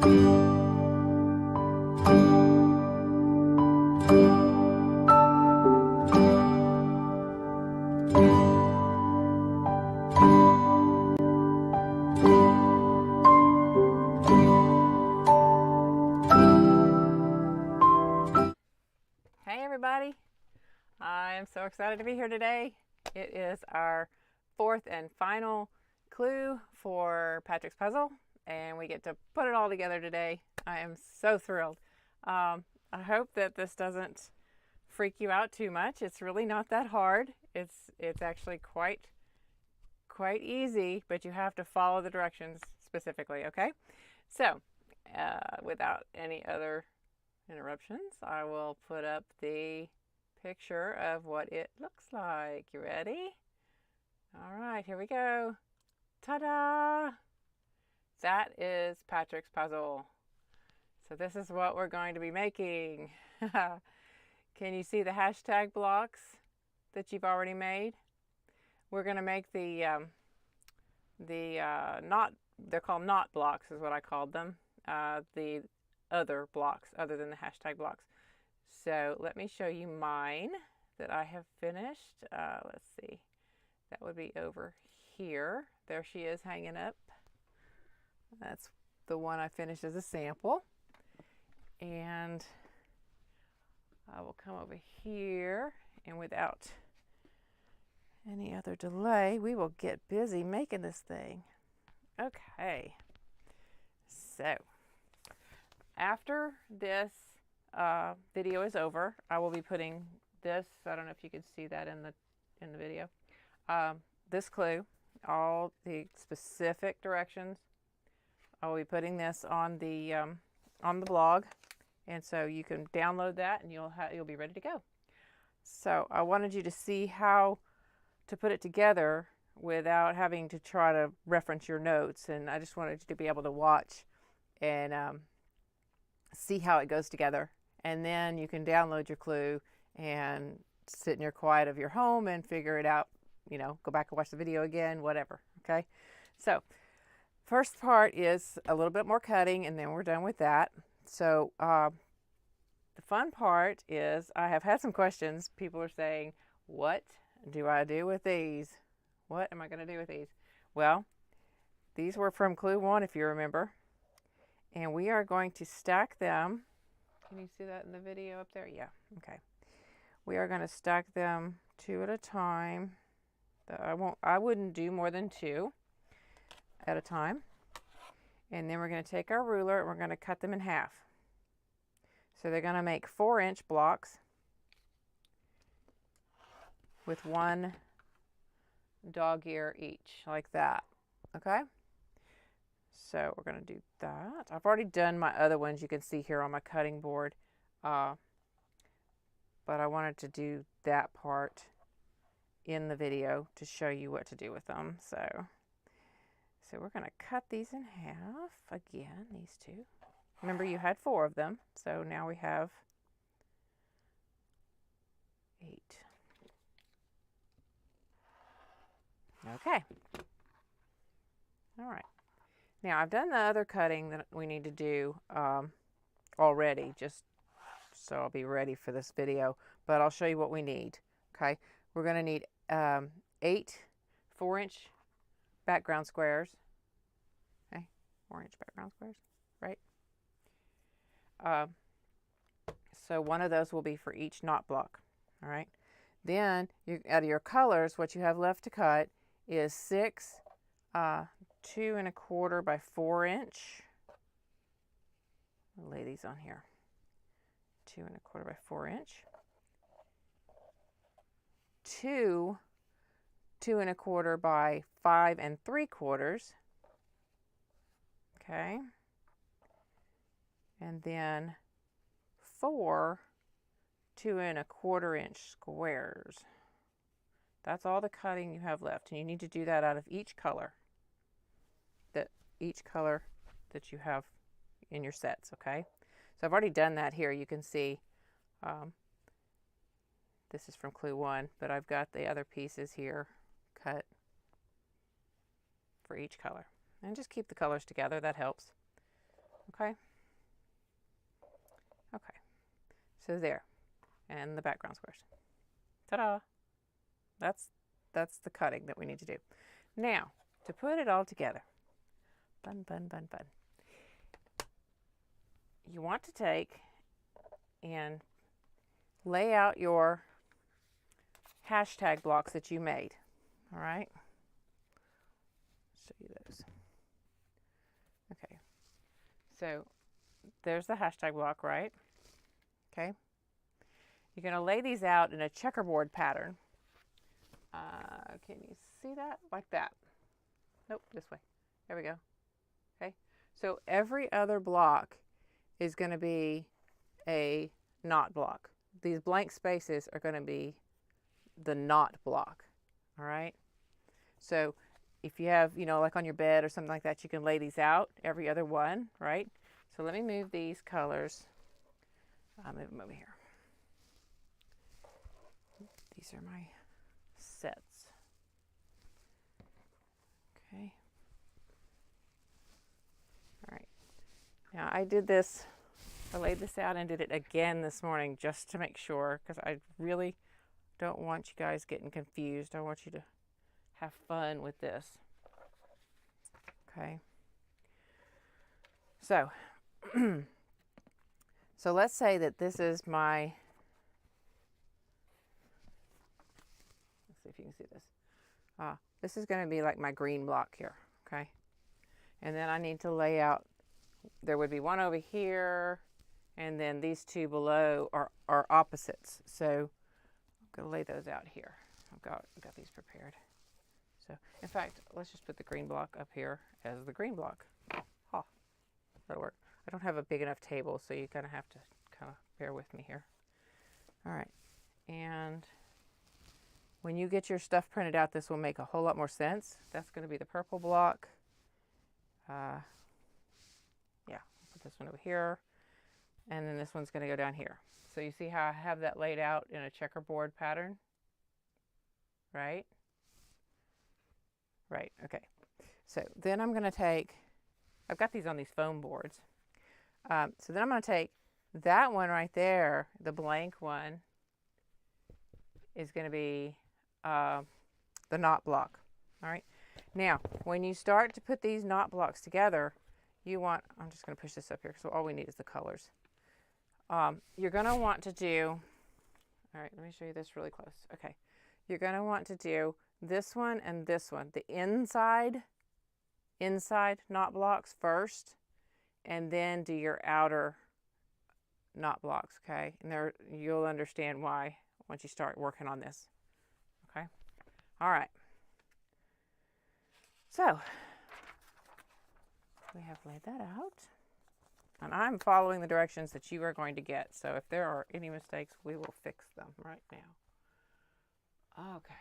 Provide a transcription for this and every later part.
Everybody, I am so excited to be here today. It is our fourth and final clue for Patrick's puzzle, and we get to put it all together today. I am so thrilled. I hope that this doesn't freak you out too much. It's really not that hard. It's actually quite easy, but you have to follow the directions specifically. Okay, so without any other interruptions, I will put up the picture of what it looks like. You ready? All right, here we go. Ta-da! That is Patrick's puzzle. So this is what we're going to be making. Can you see the hashtag blocks that you've already made? We're going to make the knot, they're called knot blocks is what I called them. The other blocks other than the hashtag blocks. So let me show you mine that I have finished. Let's see, that would be over here. There she is hanging up. That's the one I finished as a sample. And I will come over here, and without any other delay, we will get busy making this thing. Okay, so after this video is over, I will be putting this, I don't know if you can see that in the video, this clue, all the specific directions. I will be putting this on the blog, and so you can download that and you'll be ready to go. So I wanted you to see how to put it together without having to try to reference your notes, and I just wanted you to be able to watch and see how it goes together, and then you can download your clue and sit in your quiet of your home and figure it out, you know, go back and watch the video again, whatever. Okay, so first part is a little bit more cutting, and then we're done with that. So the fun part is I have had some questions. People are saying, what do I do with these? What am I going to do with these? Well, these were from clue 1, if you remember. And we are going to stack them. Can you see that in the video up there? Yeah, okay. We are going to stack them 2 at a time. I wouldn't do more than 2 at a time. And then we're going to take our ruler and we're going to cut them in half. So they're going to make 4-inch blocks with 1 dog ear each, like that. Okay? So we're going to do that. I've already done my other ones you can see here on my cutting board, but I wanted to do that part in the video to show you what to do with them. So we're going to cut these in half again, these 2. Remember, you had 4 of them, so now we have 8. Okay. All right. Now, I've done the other cutting that we need to do already, just so I'll be ready for this video, but I'll show you what we need. Okay, we're going to need 8 4-inch background squares. Okay, 4-inch background squares, right? So one of those will be for each knot block. All right. Then, out of your colors, what you have left to cut is 6 2 1/4 by 4-inch. I'll lay these on here. 2 1/4 by 4-inch. 2 2 1/4 by 5 3/4. Okay. And then 4 2 1/4-inch squares. That's all the cutting you have left, and you need to do that out of each color that you have in your sets. Okay, so I've already done that here. You can see this is from clue 1, but I've got the other pieces here cut for each color, and just keep the colors together. That helps. Okay. Okay. So there. And the background squares. Ta-da! That's the cutting that we need to do. Now, to put it all together, fun. You want to take and lay out your hashtag blocks that you made. All right? Show you those. Okay. So there's the hashtag block, right? Okay. You're going to lay these out in a checkerboard pattern. Can you see that? Like that. Nope, this way. There we go. Okay. So every other block is going to be a knot block. These blank spaces are going to be the knot block. All right. So if you have, you know, like on your bed or something like that, you can lay these out, every other one, right? So let me move these colors. I'll move them over here. These are my sets. Okay. All right. Now I did this, I laid this out and did it again this morning just to make sure, because I really don't want you guys getting confused. I want you to have fun with this. Okay. So, so let's say that this is my, let's see if you can see this. This is going to be like my green block here. Okay. And then I need to lay out, there would be one over here, and then these two below are opposites. So I'm going to lay those out here. I've got these prepared. So in fact, let's just put the green block up here as the green block. Oh, that'll work. I don't have a big enough table, so you kind of have to kind of bear with me here. All right. And when you get your stuff printed out, this will make a whole lot more sense. That's going to be the purple block. Yeah, put this one over here. And then this one's going to go down here. So you see how I have that laid out in a checkerboard pattern? Right? Right, okay. So then I'm going to take, I've got these on these foam boards. So then I'm going to take that one right there, the blank one, is going to be the knot block. All right. Now, when you start to put these knot blocks together, you want, I'm just going to push this up here, so all we need is the colors. You're going to want to do, all right, let me show you this really close. Okay. You're going to want to do this one and this one, the inside knot blocks first, and then do your outer knot blocks, okay? And there, you'll understand why once you start working on this, okay? All right. So, we have laid that out, and I'm following the directions that you are going to get, so if there are any mistakes, we will fix them right now. Okay.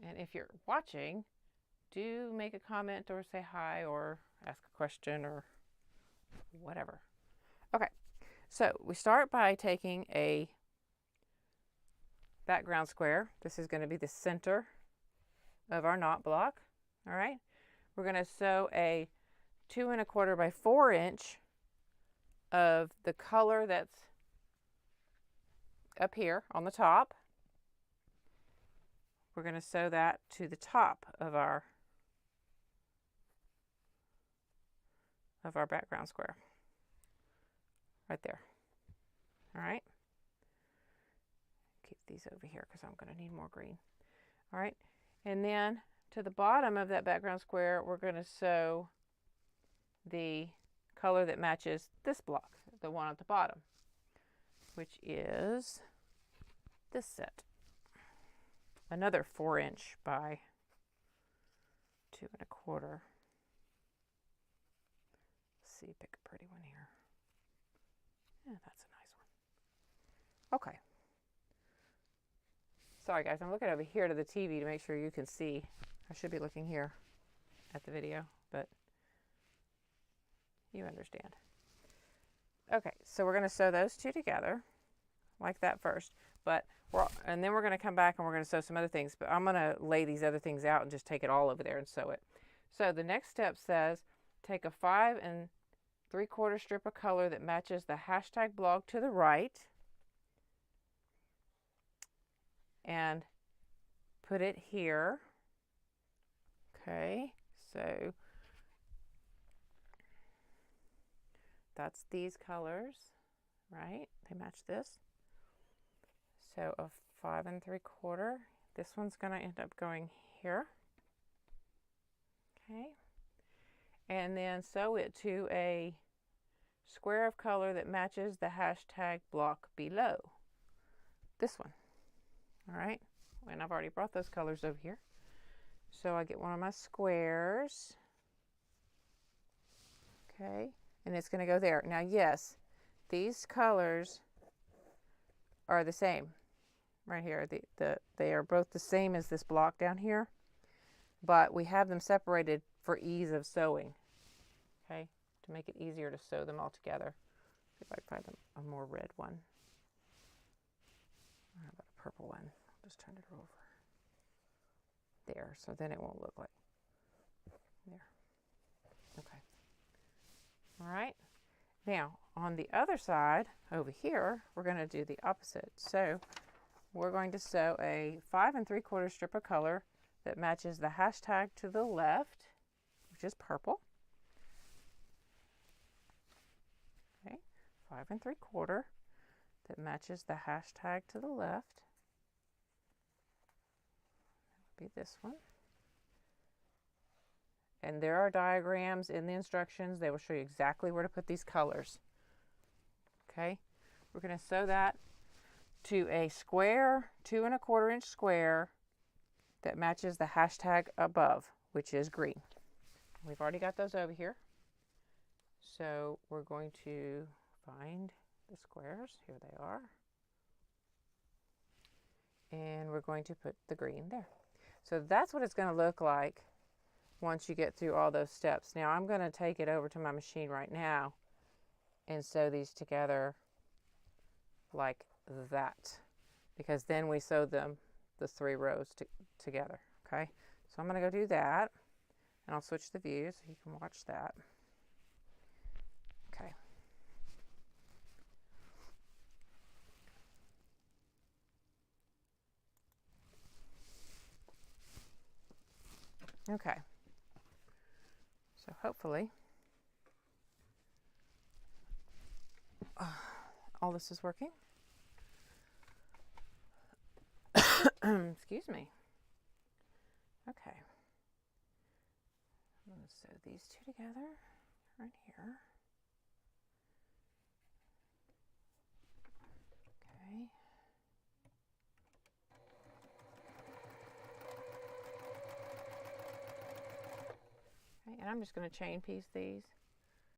And if you're watching, do make a comment or say hi or ask a question or whatever. Okay, so we start by taking a background square. This is going to be the center of our knot block. All right, we're going to sew a 2 1/4 by 4 inch of the color that's up here on the top. We're going to sew that to the top of our background square. Right there. All right. Keep these over here because I'm going to need more green. All right. And then to the bottom of that background square, we're going to sew the color that matches this block, the one at the bottom, which is this set. Another 4 inch by 2 1/4. Let's see, pick a pretty one here. Yeah, that's a nice one. Okay. Sorry guys, I'm looking over here to the TV to make sure you can see. I should be looking here at the video, but you understand. Okay, so we're going to sew those two together like that first, and then we're going to come back and we're going to sew some other things, but I'm going to lay these other things out and just take it all over there and sew it. So the next step says take a 5 3/4 strip of color that matches the hashtag blog to the right, and put it here. Okay, so that's these colors, right? They match this. So a 5 3/4. This one's going to end up going here. Okay, and then sew it to a square of color that matches the hashtag block below. This one. All right, and I've already brought those colors over here. So I get one of my squares. Okay, and it's going to go there. Now, yes, these colors are the same right here. They are both the same as this block down here, but we have them separated for ease of sewing. Okay, to make it easier to sew them all together. See if I can find a more red one. How about a purple one? I'll just turn it over. There, so then it won't look like there. Okay. All right. Now, on the other side, over here, we're going to do the opposite. So, we're going to sew a 5 3/4 strip of color that matches the hashtag to the left, which is purple. Okay, 5 3/4 that matches the hashtag to the left. That would be this one. And there are diagrams in the instructions. They will show you exactly where to put these colors. Okay, we're going to sew that to a square, 2 1/4 inch square that matches the hashtag above, which is green. We've already got those over here. So we're going to find the squares. Here they are. And we're going to put the green there. So that's what it's going to look like once you get through all those steps. Now I'm going to take it over to my machine right now and sew these together like that, because then we sew them, the 3 rows together. Okay, so I'm going to go do that, and I'll switch the view so you can watch that. Okay. Okay. So hopefully all this is working. Excuse me. Okay. I'm going to sew these two together right here. Okay. Okay, and I'm just going to chain piece these.